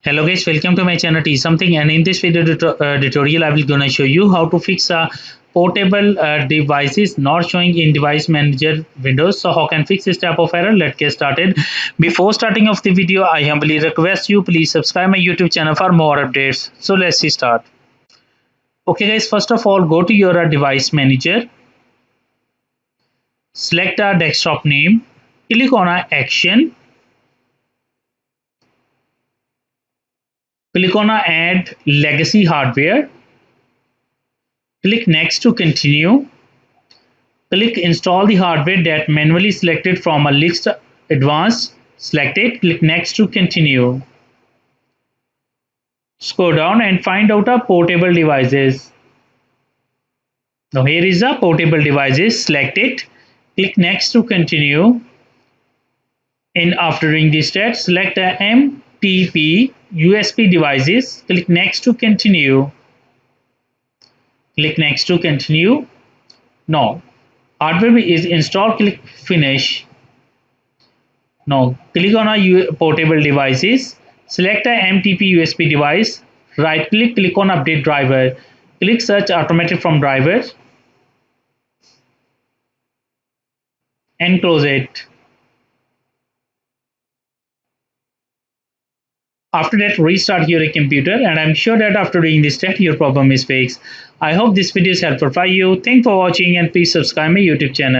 Hello guys, welcome to my channel T something, and in this video tutorial I will gonna show you how to fix portable devices not showing in device manager windows. So how can fix this type of error? Let's get started. Before starting off the video, I humbly request you please subscribe my YouTube channel for more updates. So let's start. Okay guys, first of all go to your device manager, select a desktop name, click on action, click on add legacy hardware, click next to continue. Click install the hardware that manually selected from a list advanced. Select it. Click next to continue. Scroll down and find out a portable devices. Now here is a portable devices. Select it. Click next to continue. And after doing this step, select the MTP USB devices. Click next to continue. Click next to continue. Now hardware is installed. Click finish. Now click on a portable devices, select a MTP USB device, right click, click on update driver, click search automatic from driver and close it. After that restart your computer, and I'm sure that after doing this step your problem is fixed. I hope this video is helpful for you. Thanks for watching and please subscribe my YouTube channel.